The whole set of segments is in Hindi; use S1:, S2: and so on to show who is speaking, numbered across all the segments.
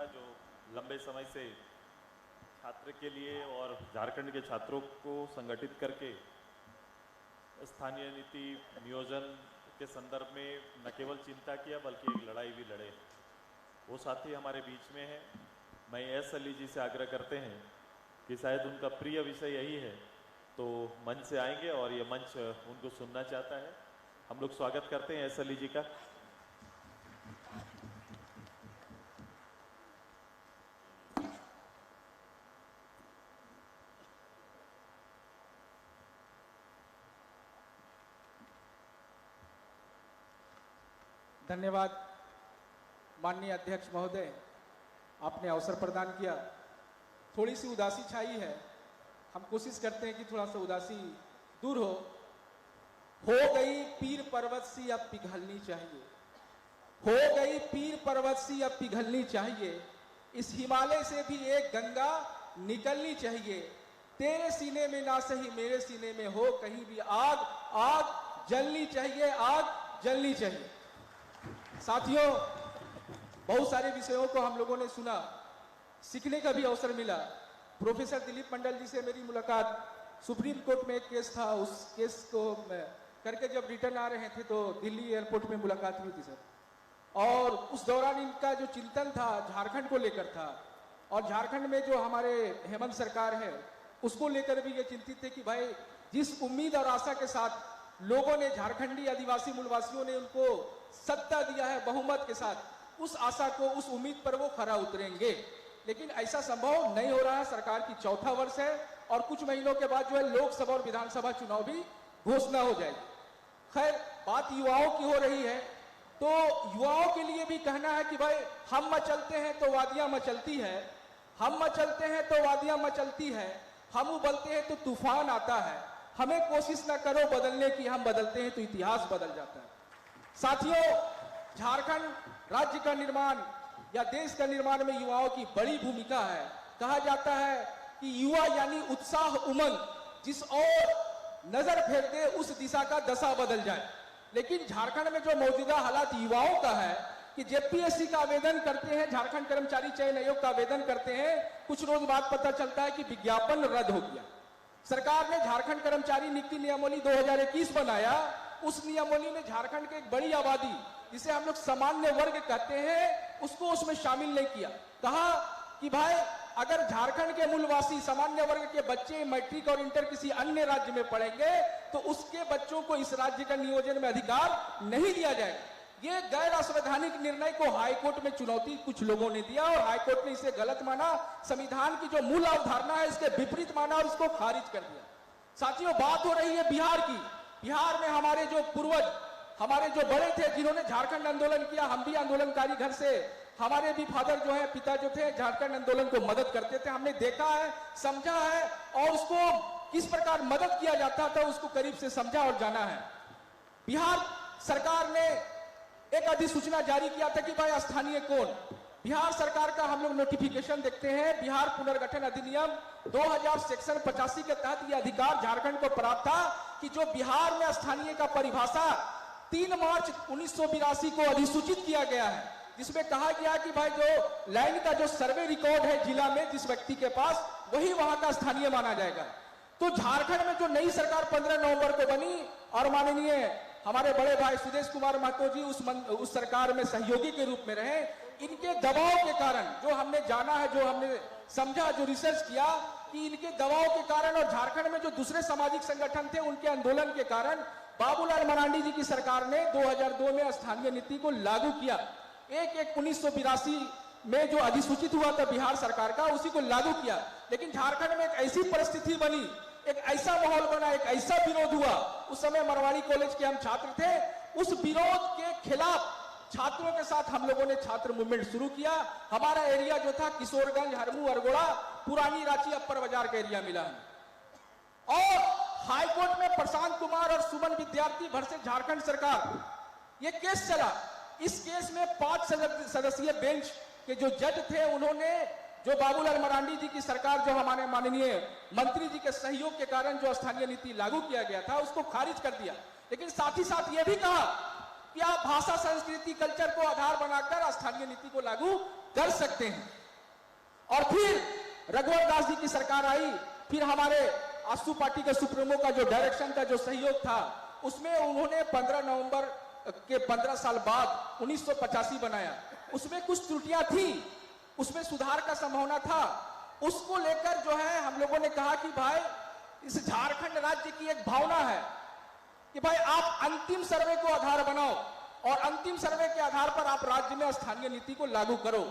S1: का जो लंबे समय से छात्र के लिए और झारखंड के छात्रों को संगठित करके स्थानीय नीति नियोजन के संदर्भ में न केवल चिंता किया बल्कि एक लड़ाई भी लड़े, वो साथी हमारे बीच में है। मैं एस अली जी से आग्रह करते हैं कि शायद उनका प्रिय विषय यही है, तो मंच से आएंगे और ये मंच उनको सुनना चाहता है। हम लोग स्वागत करते हैं एस अली जी का।
S2: धन्यवाद माननीय अध्यक्ष महोदय, आपने अवसर प्रदान किया। थोड़ी सी उदासी छाई है, हम कोशिश करते हैं कि थोड़ा सा उदासी दूर हो गई पीर पर्वत सी अब पिघलनी चाहिए, हो गई पीर पर्वत सी अब पिघलनी चाहिए, इस हिमालय से भी एक गंगा निकलनी चाहिए, तेरे सीने में ना सही मेरे सीने में हो कहीं भी आग, आग जलनी चाहिए, आग जलनी चाहिए। साथियों, बहुत सारे विषयों को हम लोगों ने सुना, सीखने का भी अवसर मिला। प्रोफेसर दिलीप मंडल जी से मेरी मुलाकात, सुप्रीम कोर्ट में एक केस था, उस केस को करके जब रिटर्न आ रहे थे तो दिल्ली एयरपोर्ट में मुलाकात हुई थी सर, और उस दौरान इनका जो चिंतन था झारखंड को लेकर था, और झारखंड में जो हमारे हेमंत सरकार है उसको लेकर भी ये चिंतित थे कि भाई जिस उम्मीद और आशा के साथ लोगों ने, झारखंडी आदिवासी मूलवासियों ने उनको सत्ता दिया है बहुमत के साथ, उस आशा को, उस उम्मीद पर वो खरा उतरेंगे। लेकिन ऐसा संभव नहीं हो रहा है। सरकार की चौथा वर्ष है और कुछ महीनों के बाद जो है लोकसभा और विधानसभा चुनाव भी घोषणा हो जाएगी। खैर, बात युवाओं की हो रही है, तो युवाओं के लिए भी कहना है कि भाई हम मचलते हैं तो वादियां मचलती है, हम मचलते हैं तो वादियां मचलती है, हम उबलते हैं तो तूफान आता है, हमें कोशिश ना करो बदलने की, हम बदलते हैं तो इतिहास बदल जाता है। साथियों, झारखंड राज्य का निर्माण या देश का निर्माण में युवाओं की बड़ी भूमिका है। कहा जाता है कि युवा यानी उत्साह, उमंग, जिस और नजर फेर दे उस दिशा का दशा बदल जाए। लेकिन झारखंड में जो मौजूदा हालात युवाओं का है कि जेपीएससी का आवेदन करते हैं, झारखंड कर्मचारी चयन आयोग का आवेदन करते हैं, कुछ रोज बाद पता चलता है कि विज्ञापन रद्द हो गया। सरकार ने झारखंड कर्मचारी नियुक्ति नियमावली 2021 बनाया, उस नियमावली में झारखंड की एक बड़ी आबादी, जिसे हम लोग सामान्य वर्ग कहते हैं, उसको उसमें शामिल नहीं किया। कहा कि भाई अगर झारखंड के मूलवासी सामान्य वर्ग के बच्चे मैट्रिक और इंटर किसी अन्य राज्य में पढ़ेंगे तो उसके बच्चों को इस राज्य का नियोजन में अधिकार नहीं दिया जाएगा। ये गैर असंवैधानिक निर्णय को हाईकोर्ट में चुनौती कुछ लोगों ने दिया और हाईकोर्ट ने इसे गलत माना, संविधान की जो मूल अवधारणा है इसके विपरीत माना और इसको खारिज कर दिया। साथियों, बात हो रही है बिहार की। बिहार में हमारे जो पूर्वज, हमारे जो बड़े थे जिन्होंने झारखंड आंदोलन किया, हम भी आंदोलनकारी घर से, हमारे भी फादर जो है, पिता जो थे, झारखंड आंदोलन को मदद करते थे। हमने देखा है, समझा है और उसको किस प्रकार मदद किया जाता था उसको करीब से समझा और जाना है। बिहार सरकार ने एक अधिसूचना जारी किया था कि भाई स्थानीय कौन। बिहार सरकार का हम लोग नोटिफिकेशन देखते हैं, बिहार पुनर्गठन अधिनियम 2000 सेक्शन 85 के तहत यह अधिकार झारखंड को प्राप्त था कि जो बिहार में स्थानीय का परिभाषा 3 मार्च 1982 को अधिसूचित किया गया है, जिसमें कहा गया कि भाई जो लैंड का जो सर्वे रिकॉर्ड है जिला में जिस व्यक्ति के पास, वही वहां का स्थानीय माना जाएगा। तो झारखंड में जो नई सरकार 15 नवंबर को बनी और माननीय हमारे बड़े भाई सुदेश कुमार महतो जी उस सरकार में सहयोगी के रूप में रहे, इनके दबाव के कारण, जो हमने जाना है, जो हमने समझा, जो रिसर्च किया कि इनके दबाव के कारण और झारखंड में जो दूसरे सामाजिक संगठन थे उनके आंदोलन के कारण बाबूलाल मरांडी जी की सरकार ने 2002 में स्थानीय नीति को लागू किया। 1/1/1982 में जो अधिसूचित हुआ था बिहार सरकार का, उसी को लागू किया। लेकिन झारखंड में एक ऐसी परिस्थिति बनी, एक ऐसा माहौल बना, एक ऐसा विरोध हुआ। उस समय मरवाड़ी कॉलेज के हम छात्र थे, उस विरोध के खिलाफ छात्रों के साथ हम लोगों ने छात्र मूवमेंट शुरू किया। हमारा एरिया जो था किशोरगंज, हरमू, अरगोड़ा, पुरानी रांची, अपर बाजार का एरिया मिला। और हाईकोर्ट में प्रशांत कुमार और सुमन विद्यार्थी भर से झारखंड सरकार, ये केस चला। इस केस में 5 सदस्यीय बेंच के जो जज थे, उन्होंने जो बाबूलाल मरांडी जी की सरकार, जो हमारे माननीय मंत्री जी के सहयोग के कारण जो स्थानीय नीति लागू किया गया था, उसको खारिज कर दिया। लेकिन साथ ही साथ ये भी कहा कि आप भाषा, संस्कृति, कल्चर को आधार बनाकर स्थानीय नीति को लागू कर सकते हैं। और फिर रघुवर दास जी की सरकार आई, फिर हमारे आसू पार्टी के सुप्रीमो का जो डायरेक्शन था, जो सहयोग था, उसमें उन्होंने 15 नवंबर के 15 साल बाद 1985 बनाया। उसमें कुछ त्रुटियां थी, उसमें सुधार का संभावना था। उसको लेकर जो है हम लोगों ने कहा कि भाई इस झारखंड राज्य की एक भावना है कि भाई आप अंतिम सर्वे को आधार बनाओ और अंतिम सर्वे के आधार पर आप राज्य में स्थानीय नीति को लागू करो।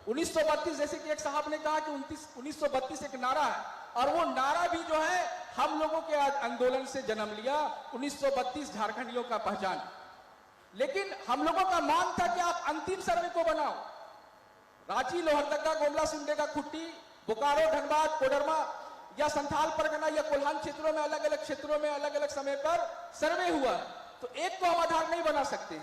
S2: 1932 जैसे कि एक साहब ने कहा कि 1932 एक नारा है, और वो नारा भी जो है हम लोगों के आंदोलन से जन्म लिया। 1932 झारखंडियों का पहचान। लेकिन हम लोगों का मांग था कि आप अंतिम सर्वे को बनाओ। रांची, लोहरदगा, गोमला, सिमडेगा, खुट्टी, बोकारो, धनबाद, कोडरमा या संथाल परगना या कोल्हान क्षेत्रों में अलग अलग क्षेत्रों में अलग अलग समय पर सर्वे हुआ है, तो एक को हम आधार नहीं बना सकते।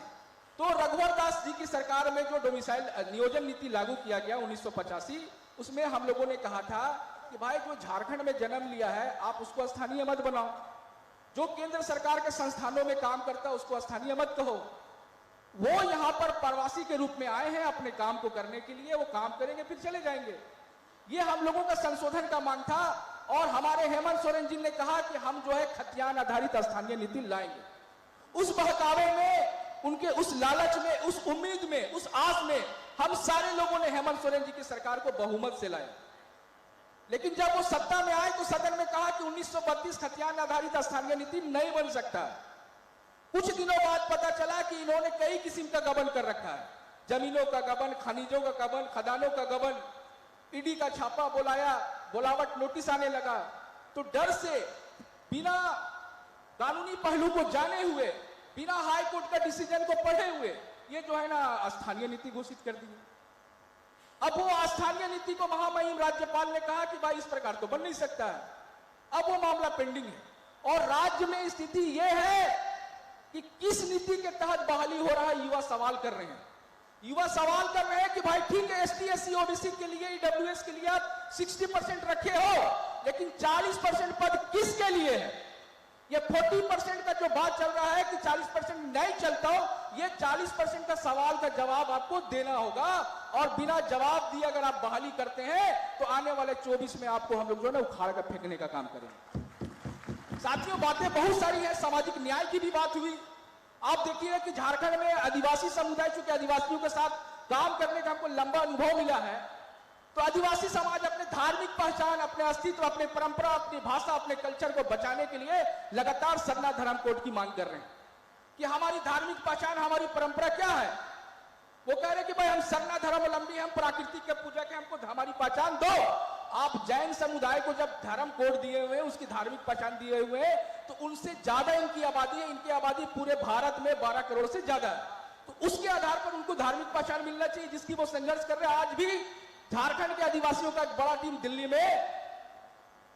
S2: तो रघुवर दास जी की सरकार में जो डोमिसाइल नियोजन नीति लागू किया गया 1985, उसमें हम लोगों ने कहा था कि भाई जो झारखंड में जन्म लिया है आप उसको स्थानीय मत बनाओ, जो केंद्र सरकार के संस्थानों में काम करता है उसको स्थानीय मत कहो। वो यहां पर प्रवासी के रूप में आए हैं अपने काम को करने के लिए, वो काम करेंगे फिर चले जाएंगे। ये हम लोगों का संशोधन का मांग था। और हमारे हेमंत सोरेन जी ने कहा कि हम जो है खतियान आधारित स्थानीय नीति लाएंगे। उस बहकावे में, उनके उस लालच में, उस उम्मीद में, उस आस में हम सारे लोगों ने हेमंत सोरेन जी की सरकार को बहुमत से लाया। लेकिन जब वो सत्ता में आए तो सदन में कहा कि 1932 खतियान आधारित स्थानीय नीति नहीं बन सकता। कुछ दिनों बाद पता चला कि इन्होंने कई किस्म का गबन कर रखा है, जमीनों का गबन, खनिजों का गबन, खदानों का गबन। ईडी का छापा बुलावट नोटिस आने लगा। तो डर से, बिना कानूनी पहलू को जाने हुए, बिना हाई कोर्ट का डिसीजन को पढ़े हुए ये जो है ना स्थानीय नीति घोषित कर दी। अब वो स्थानीय नीति को महामहिम राज्यपाल ने कहा कि भाई इस प्रकार तो बन नहीं सकता है। अब वो मामला पेंडिंग है और राज्य में स्थिति ये है कि किस नीति के तहत बहाली हो रहा है, युवा सवाल कर रहे हैं। युवा सवाल कर रहे हैं कि भाई ठीक है एसटी, एससी, ओबीसी के लिए, ईडब्ल्यूएस के लिए आप 60% रखे हो, लेकिन 40% पद किसके लिए है? ये 40% का जो बात चल रहा है कि 40% नहीं चलता हो, ये 40% का सवाल का जवाब आपको देना होगा। और बिना जवाब दिए अगर आप बहाली करते हैं तो आने वाले 24 में आपको हम लोग जो है ना उखाड़ कर फेंकने का काम करेंगे। साथियों, बातें बहुत सारी हैं। सामाजिक न्याय की भी बात हुई। आप देखिए कि झारखंड में आदिवासी समुदाय, चूंकि आदिवासियों के साथ काम करने का हमको लंबा अनुभव मिला है, तो आदिवासी समाज अपने धार्मिक पहचान, अपने अस्तित्व, अपने परंपरा, अपनी भाषा, अपने कल्चर को बचाने के लिए लगातार सरना धर्म कोड की मांग कर रहे हैं कि हमारी धार्मिक पहचान, हमारी परंपरा क्या है। वो कह रहे हैं कि भाई हम सरना धर्मावलंबी, हम प्राकृतिक के पूजा के, हमको हमारी पहचान दो। आप जैन समुदाय को जब धर्म कोड दिए हुए, उसकी धार्मिक पहचान दिए हुए, तो उनसे ज्यादा इनकी आबादी है। इनकी आबादी पूरे भारत में 12 करोड़ से ज्यादा है। तो उसके आधार पर उनको धार्मिक पहचान मिलना चाहिए, जिसकी वो संघर्ष कर रहे हैं। आज भी झारखंड के आदिवासियों का एक बड़ा टीम दिल्ली में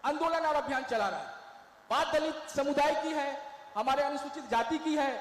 S2: आंदोलन और अभियान चला रहा है। बात दलित समुदाय की है, हमारे अनुसूचित जाति की है,